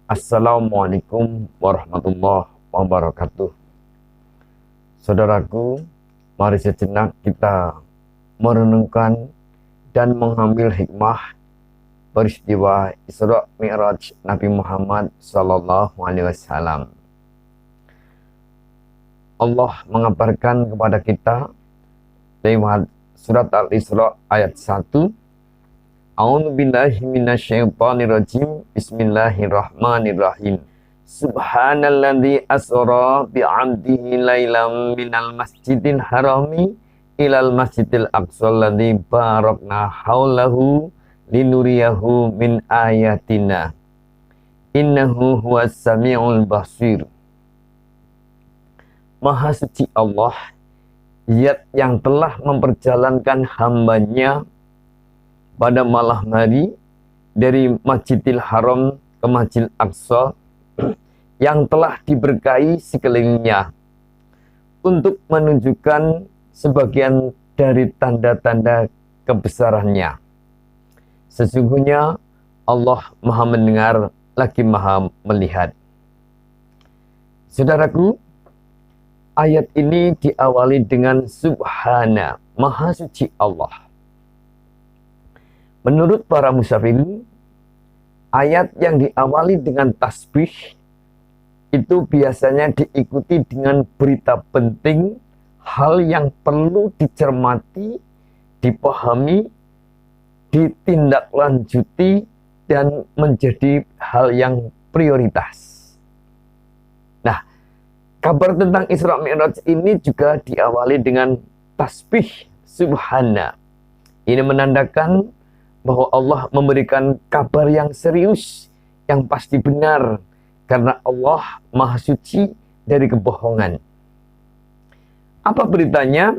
Assalamualaikum warahmatullahi wabarakatuh. Saudaraku, mari sejenak kita merenungkan dan mengambil hikmah peristiwa Isra Mi'raj Nabi Muhammad SAW. Allah mengabarkan kepada kita lewat surat Al-Isra ayat 1. A'udzu billahi minasyaitonir rajim. Bismillahirrahmanirrahim. Subhanalladzi asra bi 'abdihi lailam minal masjidil harami ilal masjidil aqsal ladzi barakna haulahu linuriyahu min ayatina. Innahu huwas samiul basir. Maha suci Allah, Zat yang telah memperjalankan hambanya pada malam hari dari Masjidil Haram ke Masjidil Aqsa yang telah diberkahi sekelilingnya untuk menunjukkan sebagian dari tanda-tanda kebesarannya. Sesungguhnya Allah Maha mendengar lagi Maha melihat. Saudaraku, ayat ini diawali dengan Subhana, Maha suci Allah. Menurut para musyafiri, ayat yang diawali dengan tasbih itu biasanya diikuti dengan berita penting, hal yang perlu dicermati, dipahami, ditindaklanjuti, dan menjadi hal yang prioritas. Nah, kabar tentang Isra Mi'raj ini juga diawali dengan tasbih Subhana. Ini menandakan bahwa Allah memberikan kabar yang serius, yang pasti benar, karena Allah Maha Suci dari kebohongan. Apa beritanya?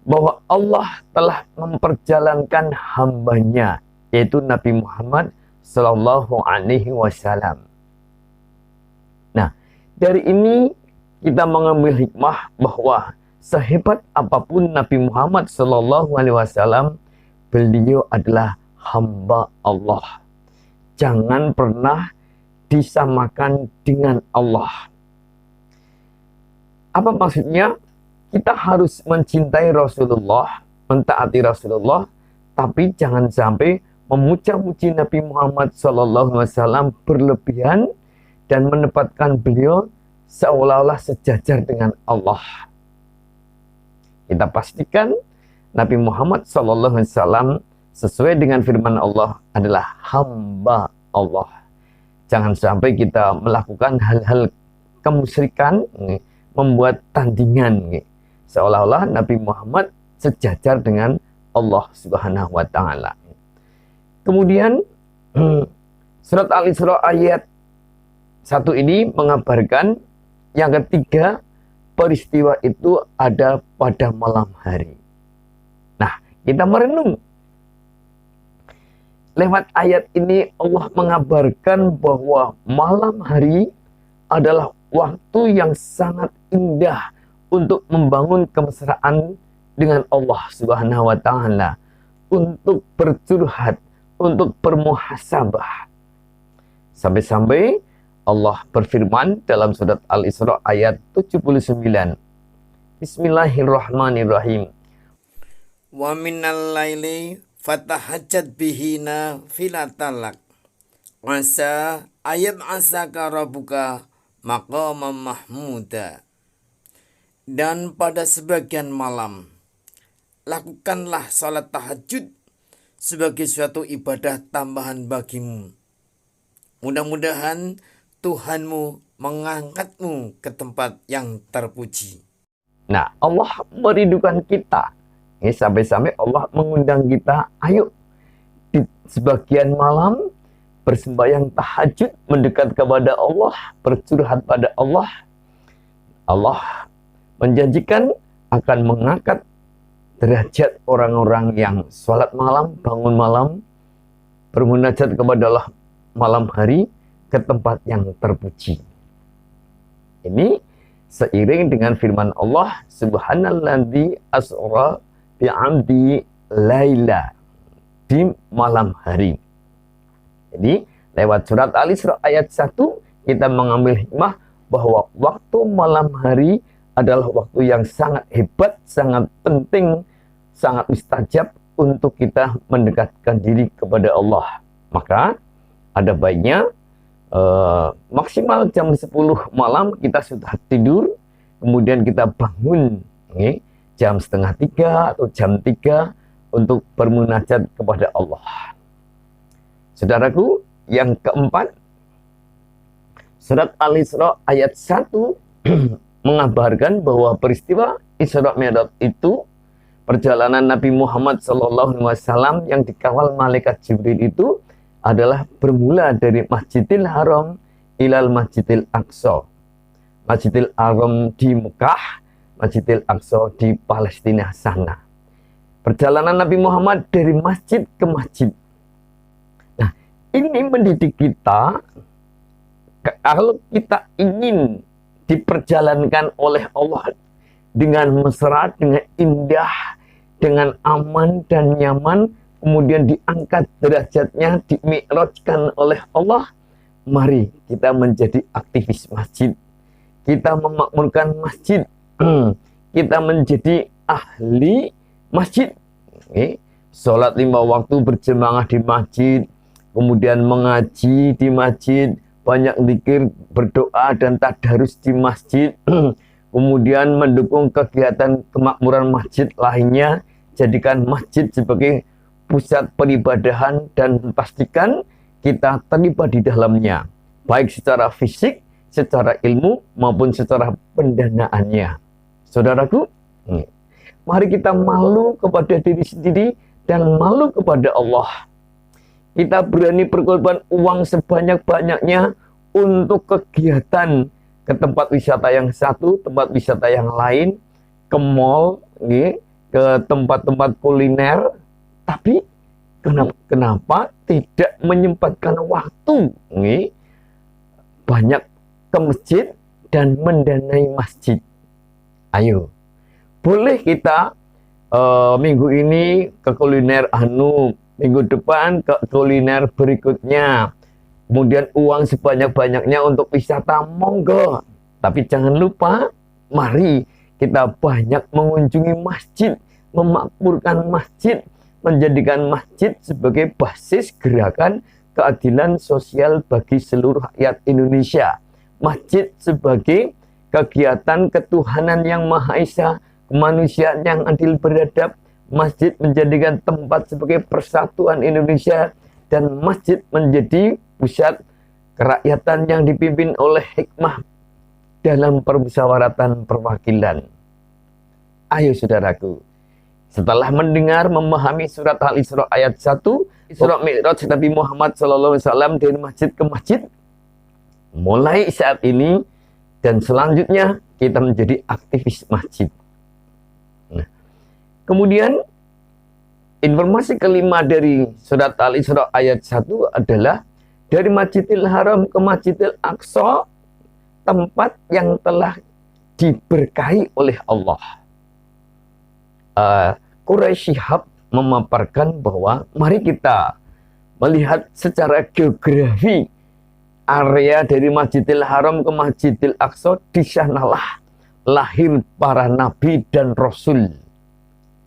Bahwa Allah telah memperjalankan hambanya, yaitu Nabi Muhammad Sallallahu Alaihi Wasallam. Nah, dari ini kita mengambil hikmah bahwa sehebat apapun Nabi Muhammad Sallallahu Alaihi Wasallam, beliau adalah hamba Allah. Jangan pernah disamakan dengan Allah. Apa maksudnya? Kita harus mencintai Rasulullah, mentaati Rasulullah, tapi jangan sampai memuja-muji Nabi Muhammad SAW berlebihan dan menempatkan beliau seolah-olah sejajar dengan Allah. Kita pastikan Nabi Muhammad SAW sesuai dengan firman Allah adalah hamba Allah. Jangan sampai kita melakukan hal-hal kemusyrikan, membuat tandingan, seolah-olah Nabi Muhammad sejajar dengan Allah Subhanahu wa Ta'ala. Kemudian surat Al-Isra ayat 1 ini mengabarkan yang ketiga, peristiwa itu ada pada malam hari. Nah, kita merenung. Lewat ayat ini Allah mengabarkan bahwa malam hari adalah waktu yang sangat indah untuk membangun kemesraan dengan Allah Subhanahu wa Ta'ala, untuk bercurhat, untuk bermuhasabah. Sampai-sampai Allah berfirman dalam surat Al-Isra ayat 79. Bismillahirrahmanirrahim. Wa minal laili fatahajjat bihina filatalak. Asa ayat asaka rabbuka maqamam mahmuda. Dan pada sebagian malam, lakukanlah salat tahajud sebagai suatu ibadah tambahan bagimu. Mudah-mudahan Tuhanmu mengangkatmu ke tempat yang terpuji. Nah, Allah merindukan kita. Sampai-sampai Allah mengundang kita, ayo di sebagian malam bersembahyang tahajud, mendekat kepada Allah, bercurhat pada Allah. Allah menjanjikan akan mengangkat derajat orang-orang yang sholat malam, bangun malam, bermunajat kepada Allah malam hari ke tempat yang terpuji. Ini seiring dengan firman Allah, Subhanalladzi asra bi'amdi laila, di malam hari. Jadi Lewat surat Al-Isra ayat 1 kita mengambil hikmah bahwa waktu malam hari adalah waktu yang sangat hebat, sangat penting, sangat mustajab untuk kita mendekatkan diri kepada Allah. Maka ada baiknya maksimal jam 10 malam kita sudah tidur, kemudian kita bangun jam setengah 3 atau jam 3 untuk bermunajat kepada Allah. Saudaraku, yang keempat, surat Al-Isra ayat 1 mengabarkan bahwa peristiwa Isra Mi'raj itu, perjalanan Nabi Muhammad SAW yang dikawal malaikat Jibril itu adalah bermula dari Masjidil Haram ilal Masjidil Aqsa. Masjidil Haram di Mekah, Masjidil Aqsa di Palestina sana. Perjalanan Nabi Muhammad dari masjid ke masjid. Nah, ini mendidik kita, kalau kita ingin diperjalankan oleh Allah dengan mesra, dengan indah, dengan aman dan nyaman, kemudian diangkat derajatnya, dimi'rajkan oleh Allah, mari kita menjadi aktivis masjid. Kita memakmurkan masjid. Kita menjadi ahli masjid. Sholat 5 waktu berjamaah di masjid, kemudian mengaji di masjid, banyak zikir, berdoa dan tadarus di masjid, kemudian mendukung kegiatan kemakmuran masjid lainnya, jadikan masjid sebagai pusat peribadahan dan pastikan kita terlibat di dalamnya, baik secara fisik, secara ilmu, maupun secara pendanaannya. Saudaraku, mari kita malu kepada diri sendiri dan malu kepada Allah. Kita berani berkorban uang sebanyak-banyaknya untuk kegiatan ke tempat wisata yang satu, tempat wisata yang lain, ke mall, ke tempat-tempat kuliner. Tapi kenapa tidak menyempatkan waktu banyak ke masjid dan mendanai masjid? Ayo, boleh kita minggu ini ke kuliner minggu depan ke kuliner berikutnya, kemudian uang sebanyak-banyaknya untuk wisata, monggo. Tapi jangan lupa, mari kita banyak mengunjungi masjid, memakmurkan masjid, menjadikan masjid sebagai basis gerakan keadilan sosial bagi seluruh rakyat Indonesia. Masjid sebagai kegiatan ketuhanan yang Maha Esa, kemanusiaan yang adil beradab. Masjid menjadikan tempat sebagai persatuan Indonesia, dan masjid menjadi pusat kerakyatan yang dipimpin oleh hikmah dalam permusyawaratan perwakilan. Ayo saudaraku, setelah mendengar, memahami surat Al-Isra ayat 1, Isra Mi'raj Nabi Muhammad SAW dari masjid ke masjid, mulai saat ini dan selanjutnya kita menjadi aktivis masjid. Kemudian informasi kelima dari surat Al-Isra ayat 1 adalah dari Masjidil Haram ke Masjidil Aqsa, tempat yang telah diberkahi oleh Allah. Quraisy Shihab memaparkan bahwa mari kita melihat secara geografi area dari Masjidil Haram ke Masjidil Aqsa. Di sanalah lahir para nabi dan rasul.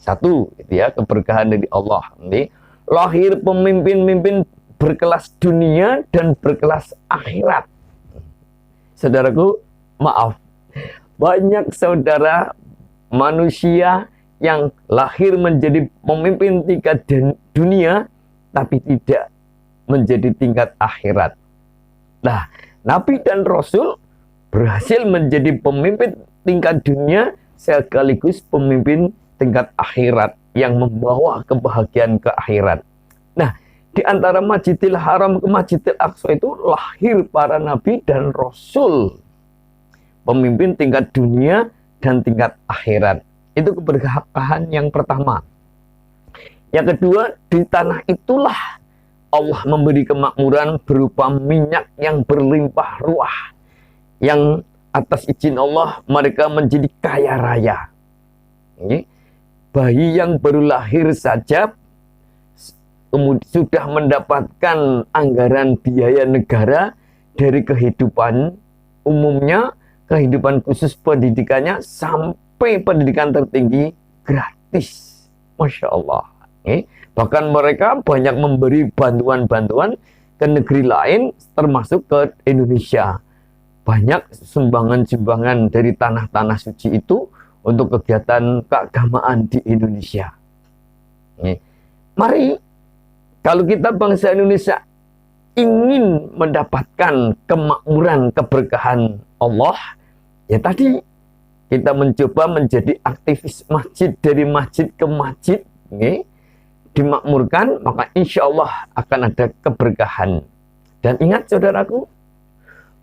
Satu, gitu ya, keberkahan dari Allah. Ini lahir pemimpin-pemimpin berkelas dunia dan berkelas akhirat. Saudaraku, maaf, banyak saudara manusia yang lahir menjadi pemimpin tingkat dunia, tapi tidak menjadi tingkat akhirat. Nah, nabi dan rasul berhasil menjadi pemimpin tingkat dunia sekaligus pemimpin tingkat akhirat yang membawa kebahagiaan ke akhirat. Nah, di antara Masjidil Haram ke Masjidil Aqsa itu lahir para nabi dan rasul, pemimpin tingkat dunia dan tingkat akhirat. Itu keberkahan yang pertama. Yang kedua, di tanah itulah Allah memberi kemakmuran berupa minyak yang berlimpah ruah, yang atas izin Allah mereka menjadi kaya raya. Bayi yang baru lahir saja sudah mendapatkan anggaran biaya negara dari kehidupan umumnya, kehidupan khusus pendidikannya, sampai pendidikan tertinggi gratis. Masya Allah. Bahkan mereka banyak memberi bantuan-bantuan ke negeri lain, termasuk ke Indonesia. Banyak sumbangan-sumbangan dari tanah-tanah suci itu untuk kegiatan keagamaan di Indonesia. Mari, kalau kita bangsa Indonesia ingin mendapatkan kemakmuran, keberkahan Allah, ya tadi kita mencoba menjadi aktivis masjid, dari masjid ke masjid, dimakmurkan, maka insya Allah akan ada keberkahan. Dan ingat saudaraku,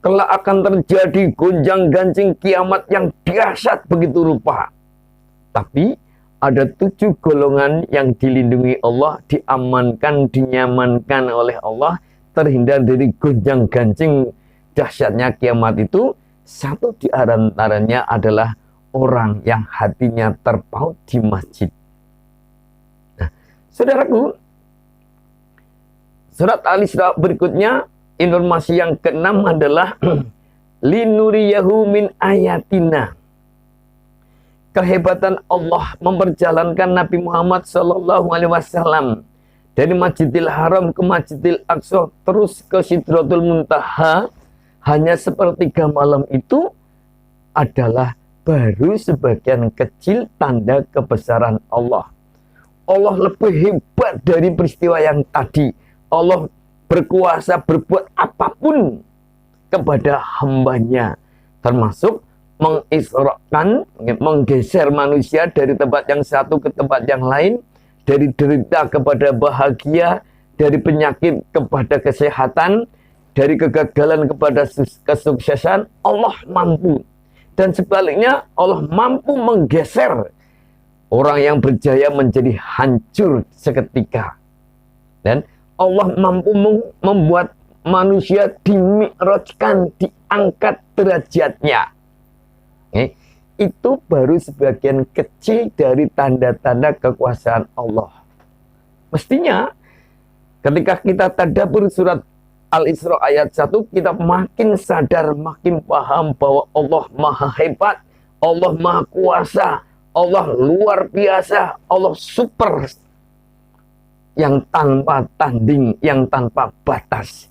kelak akan terjadi gonjang-ganjing kiamat yang dahsyat begitu rupa. Tapi ada 7 golongan yang dilindungi Allah, diamankan, dinyamankan oleh Allah, terhindar dari gonjang-ganjing dahsyatnya kiamat itu. Satu di antaranya adalah orang yang hatinya terpaut di masjid. Nah, saudaraku, surat Al-Isra berikutnya, informasi yang ke-6 adalah linuriyahu min ayatina. Kehebatan Allah memperjalankan Nabi Muhammad SAW dari Masjidil Haram ke Masjidil Aqsa, terus ke Sidratul Muntaha, hanya sepertiga malam itu adalah baru sebagian kecil tanda kebesaran Allah. Allah lebih hebat dari peristiwa yang tadi. Allah berkuasa berbuat apapun kepada hambanya, termasuk mengisrakan, menggeser manusia dari tempat yang satu ke tempat yang lain, dari derita kepada bahagia, dari penyakit kepada kesehatan, dari kegagalan kepada kesuksesan. Allah mampu. Dan sebaliknya, Allah mampu menggeser orang yang berjaya menjadi hancur seketika. Dan Allah mampu membuat manusia dimi'rajkan, diangkat derajatnya. Itu baru sebagian kecil dari tanda-tanda kekuasaan Allah. Mestinya ketika kita tadabbur surat Al-Isra ayat 1, kita makin sadar, makin paham bahwa Allah maha hebat, Allah maha kuasa, Allah luar biasa, Allah super, yang tanpa tanding, yang tanpa batas.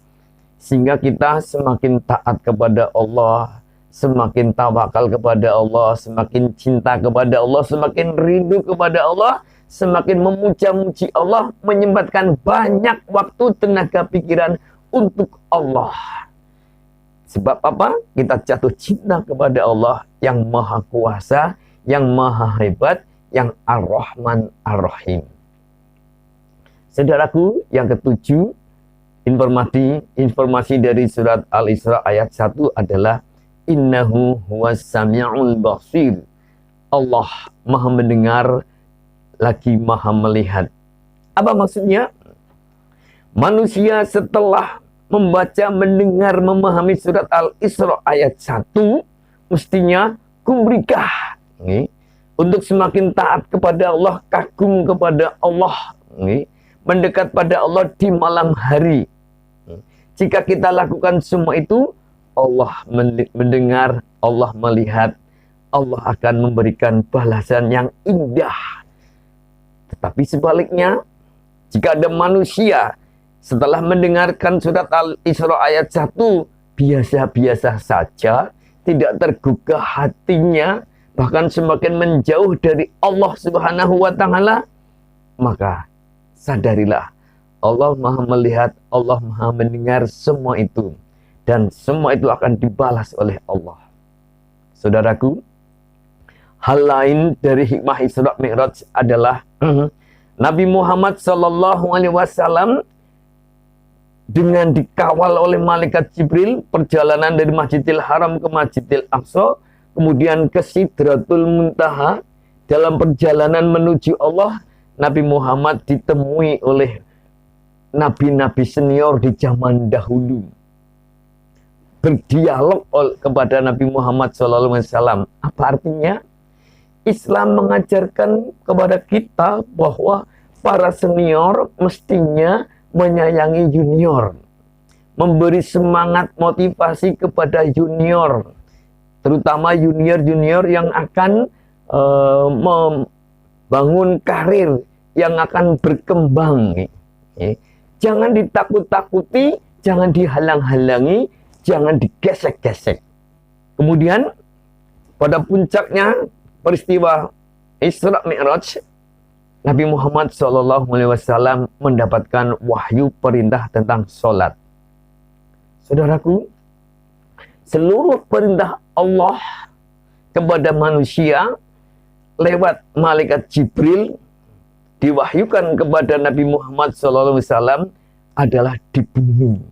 Sehingga kita semakin taat kepada Allah, semakin tawakal kepada Allah, semakin cinta kepada Allah, semakin rindu kepada Allah, semakin memuja-muji Allah, menyempatkan banyak waktu, tenaga, pikiran untuk Allah. Sebab apa? Kita jatuh cinta kepada Allah yang maha kuasa, yang maha hebat, yang Ar-Rahman Ar-Rahim. Saudaraku, yang ketujuh, informasi dari surat Al-Isra ayat 1 adalah innahu huwas sami'ul basir. Allah maha mendengar lagi maha melihat. Apa maksudnya? Manusia setelah membaca, mendengar, memahami surat Al-Isra ayat 1, mestinya kumrikah untuk semakin taat kepada Allah, kagum kepada Allah, mendekat pada Allah di malam hari. Jika kita lakukan semua itu, Allah mendengar, Allah melihat, Allah akan memberikan balasan yang indah. Tetapi sebaliknya, jika ada manusia setelah mendengarkan surat Al-Isra ayat 1 biasa-biasa saja, tidak tergugah hatinya, bahkan semakin menjauh dari Allah Subhanahu wa Ta'ala, maka sadarilah, Allah maha melihat, Allah maha mendengar semua itu, dan semua itu akan dibalas oleh Allah. Saudaraku, hal lain dari hikmah Isra Mi'raj adalah Nabi Muhammad SAW dengan dikawal oleh malaikat Jibril, perjalanan dari Masjidil Haram ke Masjidil Aqsa, kemudian ke Sidratul Muntaha. Dalam perjalanan menuju Allah, Nabi Muhammad ditemui oleh nabi-nabi senior di zaman dahulu. Berdialog kepada Nabi Muhammad SAW. Apa artinya? Islam mengajarkan kepada kita bahwa para senior mestinya menyayangi junior, memberi semangat motivasi kepada junior, terutama junior-junior yang akan membangun karir, yang akan berkembang. Jangan ditakut-takuti, jangan dihalang-halangi, jangan digesek-gesek. Kemudian pada puncaknya peristiwa Isra Mi'raj, Nabi Muhammad SAW mendapatkan wahyu perintah tentang sholat. Saudaraku, seluruh perintah Allah kepada manusia lewat malaikat Jibril diwahyukan kepada Nabi Muhammad SAW adalah di bumi.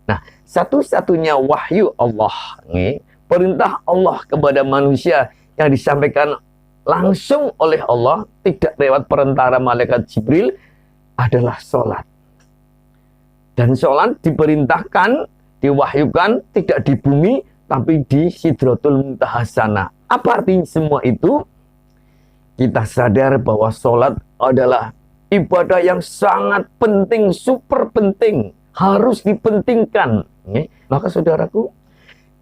Nah, satu-satunya wahyu Allah, perintah Allah kepada manusia yang disampaikan langsung oleh Allah, tidak lewat perantara malaikat Jibril, adalah sholat. Dan sholat diperintahkan, diwahyukan tidak di bumi, tapi di Sidratul Muntaha sana. Apa arti semua itu? Kita sadar bahwa sholat adalah ibadah yang sangat penting, super penting, harus dipentingkan. Maka saudaraku,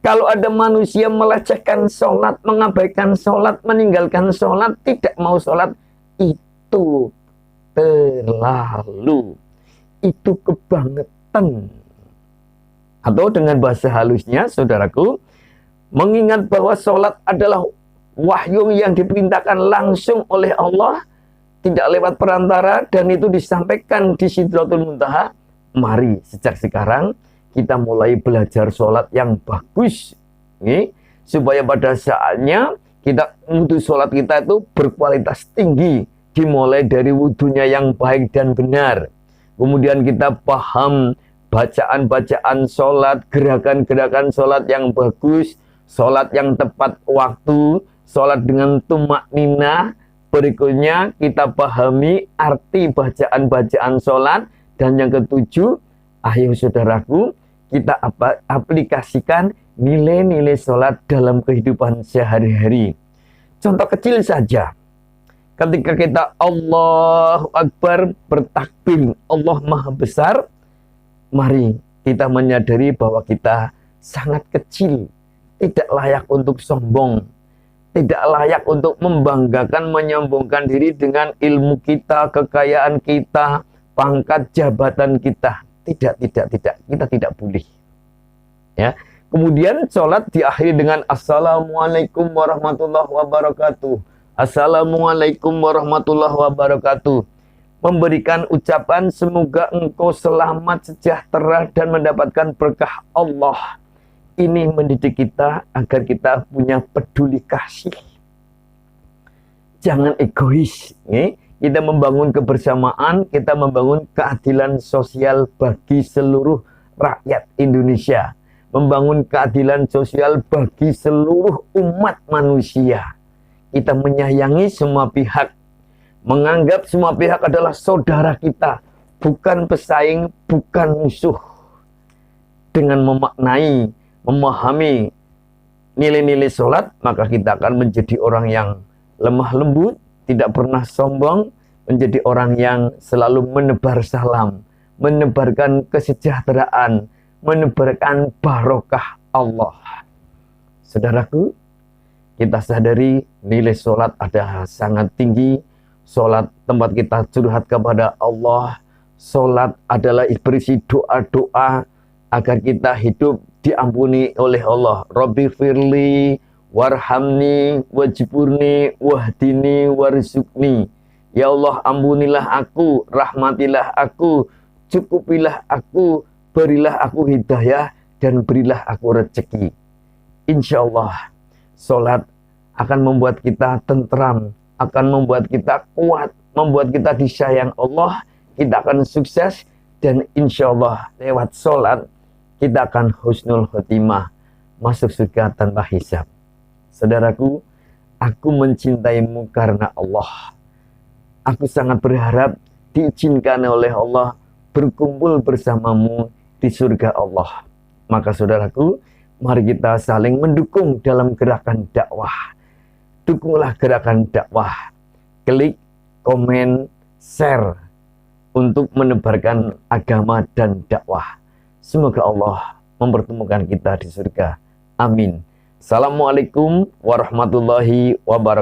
kalau ada manusia melecehkan sholat, mengabaikan sholat, meninggalkan sholat, tidak mau sholat, itu terlalu, itu kebangetan. Atau dengan bahasa halusnya, saudaraku, mengingat bahwa sholat adalah wahyu yang diperintahkan langsung oleh Allah, tidak lewat perantara, dan itu disampaikan di Sidratul Muntaha. Mari sejak sekarang kita mulai belajar sholat yang bagus, supaya pada saatnya kita wudhu sholat kita itu berkualitas tinggi, dimulai dari wudhunya yang baik dan benar. Kemudian kita paham bacaan-bacaan sholat, gerakan-gerakan sholat yang bagus, sholat yang tepat waktu, sholat dengan tumak ninah. Berikutnya kita pahami arti bacaan-bacaan sholat. Dan yang ketujuh, ayo saudaraku, kita aplikasikan nilai-nilai sholat dalam kehidupan sehari-hari. Contoh kecil saja, ketika kita Allahu Akbar bertakbir, Allah Maha Besar, mari kita menyadari bahwa kita sangat kecil, tidak layak untuk sombong, tidak layak untuk membanggakan, menyombongkan diri dengan ilmu kita, kekayaan kita, pangkat jabatan kita. Tidak. Kita tidak boleh. Ya. Kemudian sholat diakhiri dengan Assalamualaikum warahmatullahi wabarakatuh. Assalamualaikum warahmatullahi wabarakatuh. Memberikan ucapan semoga engkau selamat, sejahtera, dan mendapatkan berkah Allah. Ini mendidik kita agar kita punya peduli kasih. Jangan egois. Kita membangun kebersamaan, kita membangun keadilan sosial bagi seluruh rakyat Indonesia. Membangun keadilan sosial bagi seluruh umat manusia. Kita menyayangi semua pihak. Menganggap semua pihak adalah saudara kita. Bukan pesaing, bukan musuh. Dengan memaknai, memahami nilai-nilai sholat, maka kita akan menjadi orang yang lemah lembut, tidak pernah sombong, menjadi orang yang selalu menebar salam, menebarkan kesejahteraan, menebarkan barokah Allah. Saudaraku, kita sadari nilai sholat adalah sangat tinggi. Sholat tempat kita curhat kepada Allah. Sholat adalah berisi doa-doa agar kita hidup diampuni oleh Allah. Rabbi firli warhamni wajburni wahdini warzukni. Ya Allah, ampunilah aku, rahmatilah aku, cukupilah aku, berilah aku hidayah, dan berilah aku rezeki. Insya Allah, sholat akan membuat kita tentram, akan membuat kita kuat, membuat kita disayang Allah, kita akan sukses, dan insya Allah lewat sholat, kita akan husnul khotimah, masuk surga tanpa hisab. Saudaraku, aku mencintaimu karena Allah. Aku sangat berharap diizinkan oleh Allah berkumpul bersamamu di surga Allah. Maka saudaraku, mari kita saling mendukung dalam gerakan dakwah. Dukunglah gerakan dakwah. Klik, komen, share untuk menebarkan agama dan dakwah. Semoga Allah mempertemukan kita di surga. Amin. Assalamualaikum warahmatullahi wabarakatuh.